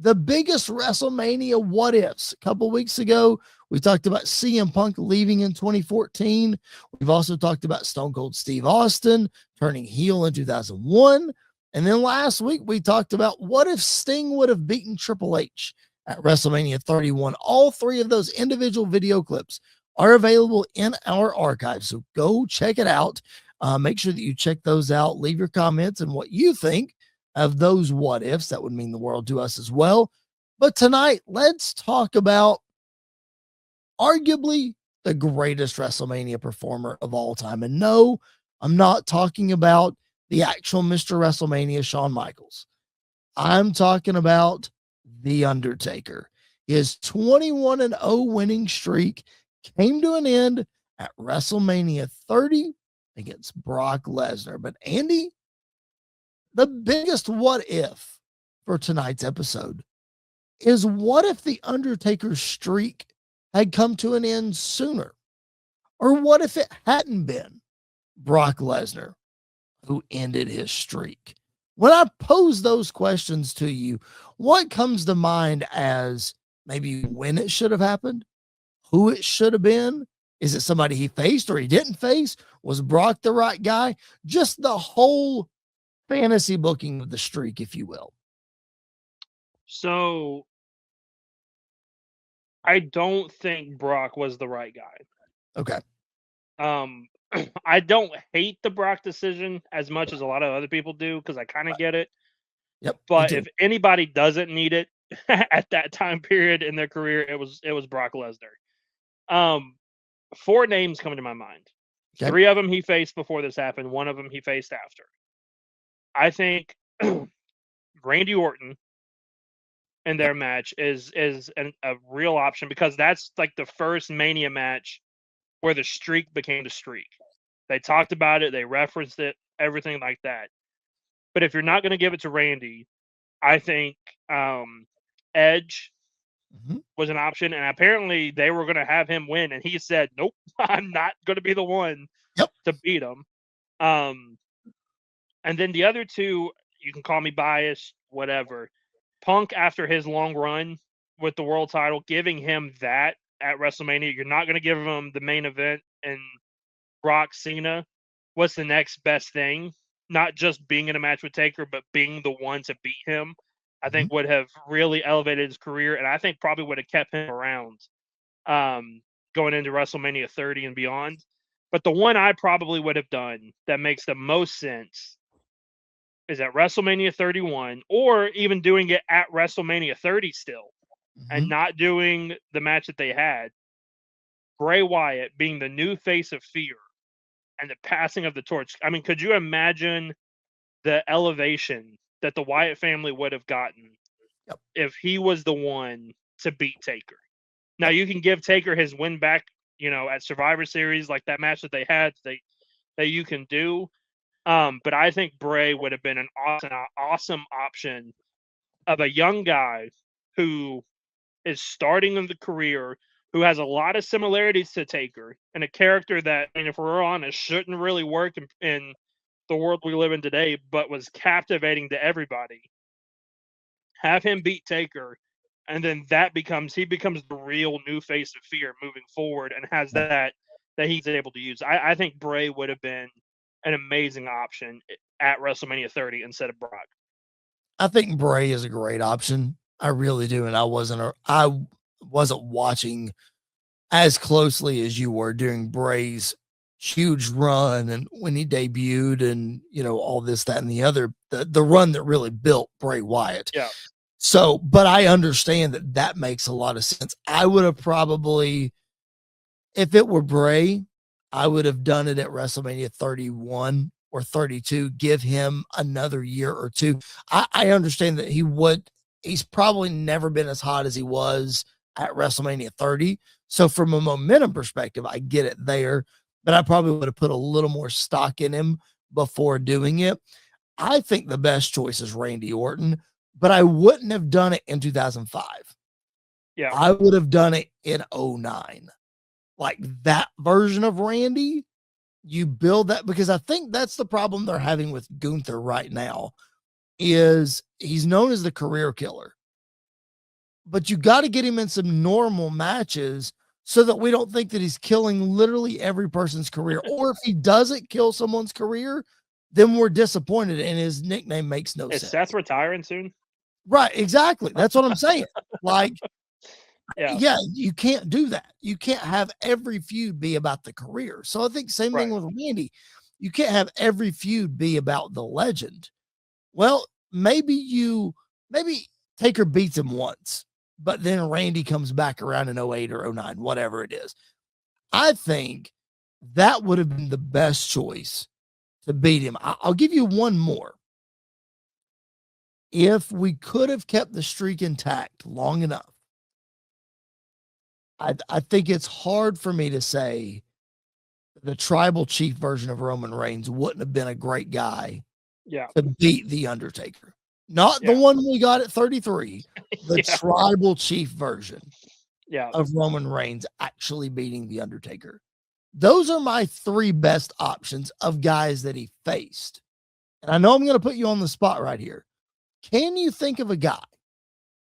the biggest WrestleMania what ifs. A couple weeks ago, we talked about CM Punk leaving in 2014. We've also talked about Stone Cold Steve Austin turning heel in 2001. And then last week, we talked about what if Sting would have beaten Triple H at WrestleMania 31. All three of those individual video clips are available in our archive. So go check it out. Make sure that you check those out. Leave your comments and what you think of those what ifs. That would mean the world to us as well. But tonight, let's talk about arguably the greatest WrestleMania performer of all time. And no, I'm not talking about the actual Mr. WrestleMania, Shawn Michaels. I'm talking about The Undertaker. His 21-0 winning streak came to an end at WrestleMania 30 against Brock Lesnar. But Andy, the biggest what if for tonight's episode is what if The Undertaker's streak had come to an end sooner? Or what if it hadn't been Brock Lesnar who ended his streak? When I pose those questions to you, what comes to mind as maybe when it should have happened, who it should have been? Is it somebody he faced or he didn't face? Was Brock the right guy? Just the whole fantasy booking of the streak, if you will. So I don't think Brock was the right guy. Okay. I don't hate the Brock decision as much as a lot of other people do because I kind of get it. Yep. But if anybody doesn't need it at that time period in their career, it was Brock Lesnar. 4 names come to my mind. Okay. 3 of them he faced before this happened. 1 of them he faced after. I think Randy Orton in their match is a real option because that's like the first Mania match where the streak became the streak. They talked about it, they referenced it, everything like that. But if you're not going to give it to Randy, I think Edge was an option, and apparently they were going to have him win, and he said, "Nope, I'm not going to be the one to beat him." And then the other 2, you can call me biased, whatever. Punk, after his long run with the world title, giving him that at WrestleMania, you're not going to give him the main event and Brock Cena. What's the next best thing? Not just being in a match with Taker, but being the one to beat him, I think would have really elevated his career, and I think probably would have kept him around going into WrestleMania 30 and beyond. But the one I probably would have done that makes the most sense is at WrestleMania 31, or even doing it at WrestleMania 30 still, and not doing the match that they had. Bray Wyatt being the new face of fear and the passing of the torch. I mean, could you imagine the elevation that the Wyatt family would have gotten if he was the one to beat Taker? Now, you can give Taker his win back, at Survivor Series, like that match that they had that you can do. But I think Bray would have been an awesome option of a young guy who is starting in the career, who has a lot of similarities to Taker, and a character that, if we're honest, shouldn't really work in the world we live in today, but was captivating to everybody. Have him beat Taker, and then he becomes the real new face of fear moving forward, and has that he's able to use. I think Bray would have been an amazing option at WrestleMania 30 instead of Brock. I think Bray is a great option. I really do. And I wasn't watching as closely as you were during Bray's huge run and when he debuted and, all this, that, and the other, the run that really built Bray Wyatt. Yeah. So, but I understand that makes a lot of sense. I would have probably, if it were Bray, I would have done it at WrestleMania 31 or 32, give him another year or 2. I understand that he's probably never been as hot as he was at WrestleMania 30. So from a momentum perspective, I get it there, but I probably would have put a little more stock in him before doing it. I think the best choice is Randy Orton, but I wouldn't have done it in 2005. Yeah. I would have done it in 2009. Like that version of Randy, you build that, because I think that's the problem they're having with Gunther right now, is he's known as the career killer. but you got to get him in some normal matches so that we don't think that he's killing literally every person's career. Or if he doesn't kill someone's career, then we're disappointed and his nickname makes no Is sense. Seth retiring soon? Right, exactly. That's what I'm saying. Like, Yeah, yeah, you can't do that. You can't have every feud be about the career. So I think same thing right. with Randy. You can't have every feud be about the legend. Well, maybe Taker beats him once, but then Randy comes back around in 08 or 09, whatever it is. I think that would have been the best choice to beat him. I'll give you one more. If we could have kept the streak intact long enough, I think it's hard for me to say the tribal chief version of Roman Reigns wouldn't have been a great guy Yeah, to beat the Undertaker. Not the yeah, one we got at 33, the yeah, tribal chief version yeah. of Roman Reigns actually beating the Undertaker. Those are my three best options of guys that he faced. And I know I'm going to put you on the spot right here. Can you think of a guy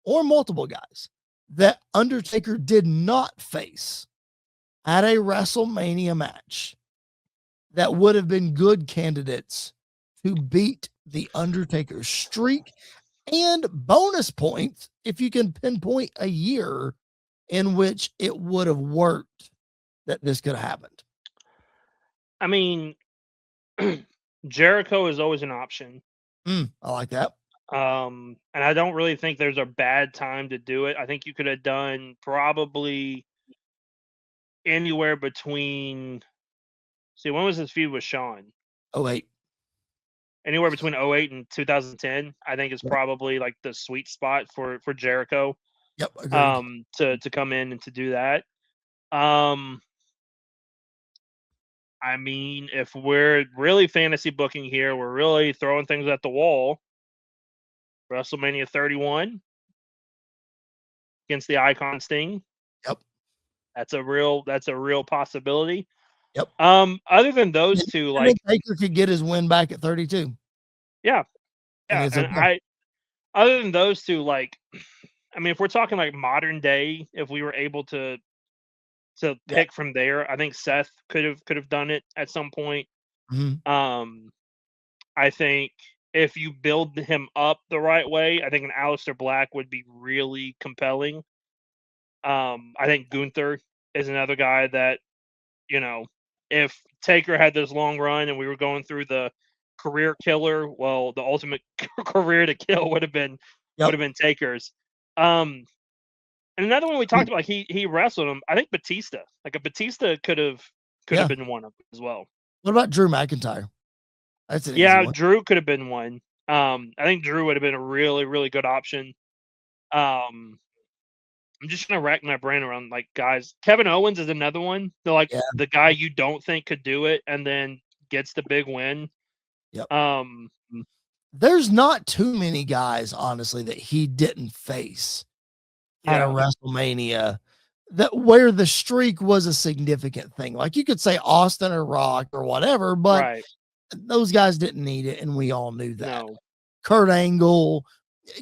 or multiple guys that Undertaker did not face at a WrestleMania match that would have been good candidates to beat the Undertaker's streak? And bonus points if you can pinpoint a year in which it would have worked that this could have happened. I mean, Jericho is always an option. I like that. And I don't really think there's a bad time to do it. I think you could have done probably anywhere between. See, when was his feud with Shawn? Oh, wait. Anywhere between 08 and 2010, I think is Yep. probably like the sweet spot for Jericho Yep. Agreed. to come in and to do that. Um I mean, if we're really fantasy booking here, we're really throwing things at the wall. WrestleMania 31 against the Icon Sting. Yep. That's a real possibility. Yep. Other than those two, And then like Taker could get his win back at 32. yeah, And yeah, it's and okay. I other than those two, like I mean, if we're talking like modern day, if we were able to Yeah. pick from there, I think Seth could have done it at some point. Mhm. Um, I think if you build him up the right way, I think an Aleister Black would be really compelling. I think Gunther is another guy that, you know, if Taker had this long run and we were going through the career killer, well, the ultimate career to kill would Yep. have been Taker's. Um, and another one we talked about, like he wrestled him. I think Batista, like a Batista could have Yeah. been one of them as well. What about Drew McIntyre? That's an easy Yeah, one. Drew could have been one. I think Drew would have been a really, really good option. Um, I'm just trying to rack my brain around like guys. Kevin Owens is another one. They're like Yeah. the guy you don't think could do it and then gets the big win. Yep. Um, There's not too many guys, honestly, that he didn't face at a yeah, WrestleMania that where the streak was a significant thing. Like you could say Austin or Rock or whatever, but right. those guys didn't need it, and we all knew that. No, Kurt Angle,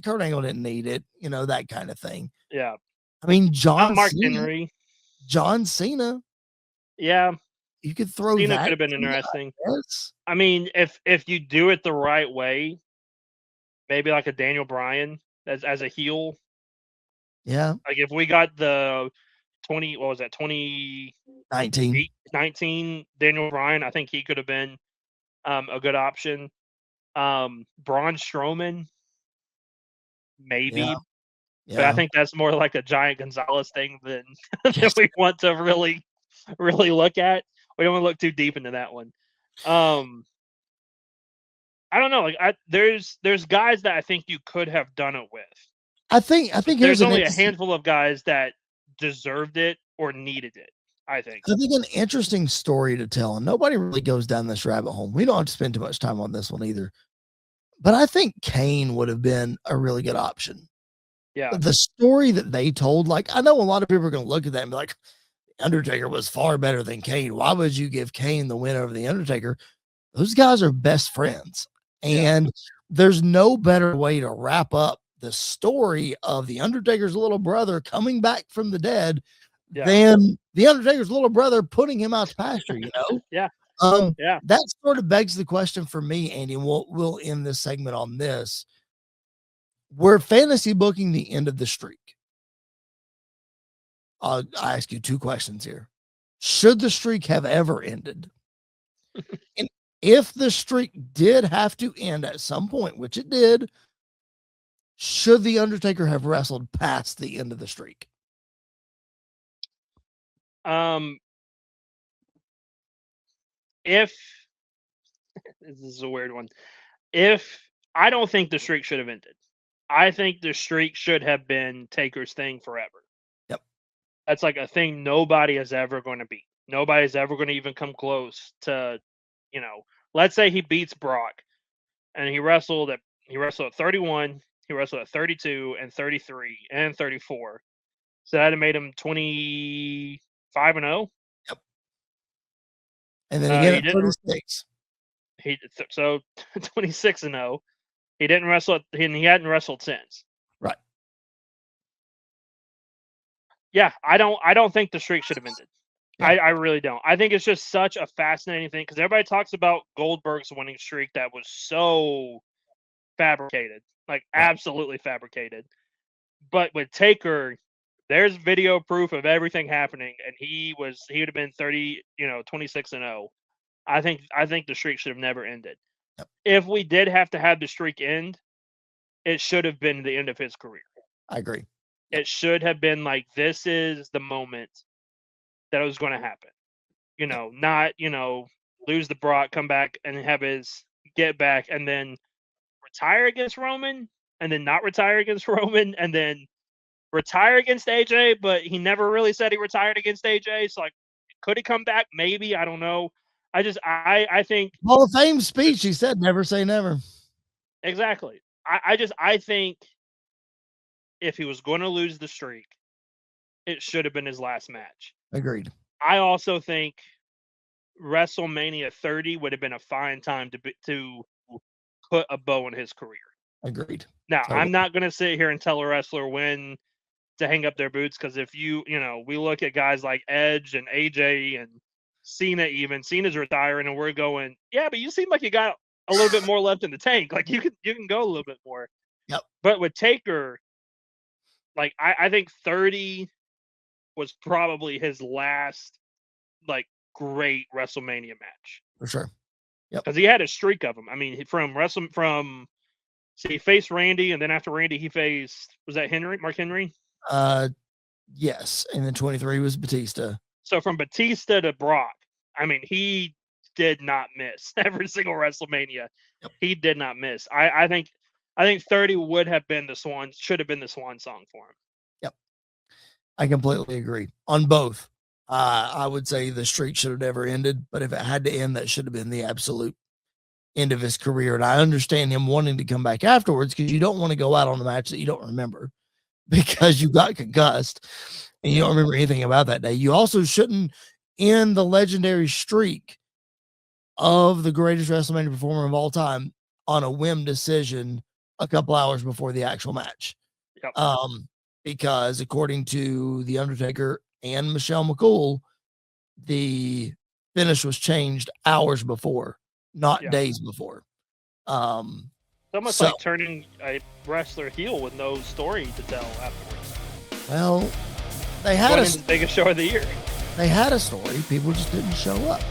Kurt Angle didn't need it, that kind of thing. yeah. I mean, Mark Henry. John Cena, Yeah, you could throw Cena could that. have been Yeah, interesting. yes. I mean, if you do it the right way, maybe like a Daniel Bryan as a heel. Yeah, Like if we got the 20, what was that, 19. 19 Daniel Bryan, I think he could have been a good option. Braun Strowman, Yeah, maybe, but I yeah. think that's more like a Giant Gonzalez thing than than Yes. we want to really look at. We don't want to look too deep into that one. Um, I don't know. Like there's guys that I think you could have done it with. I think here's There's an only a interesting handful of guys that deserved it or needed it, I think. I think an interesting story to tell, and nobody really goes down this rabbit hole. We don't have to spend too much time on this one either. But I think Kane would have been a really good option. Yeah. The story that they told, like I know a lot of people are going to look at that and be like, Undertaker was far better than Kane. Why would you give Kane the win over the Undertaker? Those guys are best friends. Yeah. And there's no better way to wrap up the story of the Undertaker's little brother coming back from the dead Yeah. than the Undertaker's little brother putting him out to pasture, Yeah. Yeah. That sort of begs the question for me, Andy, and we'll end this segment on this. We're fantasy booking the end of the streak. I ask you two questions here. Should the streak have ever ended? And if the streak did have to end at some point, which it did, should the Undertaker have wrestled past the end of the streak? If this is a weird one, if I don't think the streak should have ended. I think the streak should have been Taker's thing forever. Yep. That's like a thing nobody is ever going to beat. Nobody's ever going to even come close to, let's say he beats Brock and he wrestled at 31, he wrestled at 32 and 33 and 34. So that made him 25 and 0. Yep. And then again at 36. So 26 and 0. He didn't wrestle and he hadn't wrestled since. Right. Yeah, I don't think the streak should have ended. Yeah. I really don't. I think it's just such a fascinating thing because everybody talks about Goldberg's winning streak that was so fabricated, like absolutely fabricated. But with Taker, there's video proof of everything happening, and he would have been 26 and 0. I think the streak should have never ended. Yep. If we did have to have the streak end, it should have been the end of his career. I agree. It should have been like, this is the moment that it was going to happen. Not, lose the Brock, come back and have his get back and then retire against Roman and then not retire against Roman and then retire against AJ, but he never really said he retired against AJ. So, like, could he come back? Maybe. I don't know. I think Hall of Fame speech, he said, never say never. Exactly. I think if he was going to lose the streak, it should have been his last match. Agreed. I also think WrestleMania 30 would have been a fine time to put a bow in his career. Agreed. Now, totally. I'm not going to sit here and tell a wrestler when to hang up their boots because if we look at guys like Edge and AJ and Cena even. Cena's retiring and we're going, yeah, but you seem like you got a little bit more left in the tank. Like you can go a little bit more. Yep. But with Taker, like I think 30 was probably his last like great WrestleMania match. For sure. Yep. Because he had a streak of them. I mean, he faced Randy, and then after Randy, he faced Mark Henry? Yes. And then 23 was Batista. So from Batista to Brock, I mean, he did not miss every single WrestleMania. Yep. He did not miss. I think 30 should have been the swan song for him. Yep. I completely agree on both. I would say the streak should have never ended, but if it had to end, that should have been the absolute end of his career. And I understand him wanting to come back afterwards because you don't want to go out on a match that you don't remember because you got concussed and you don't remember anything about that day. You also shouldn't end the legendary streak of the greatest WrestleMania performer of all time on a whim decision a couple hours before the actual match. Yep. Because according to The Undertaker and Michelle McCool, the finish was changed hours before, not days before. It's almost like turning a wrestler heel with no story to tell afterwards. Well, they had the biggest show of the year. They had a story. People just didn't show up.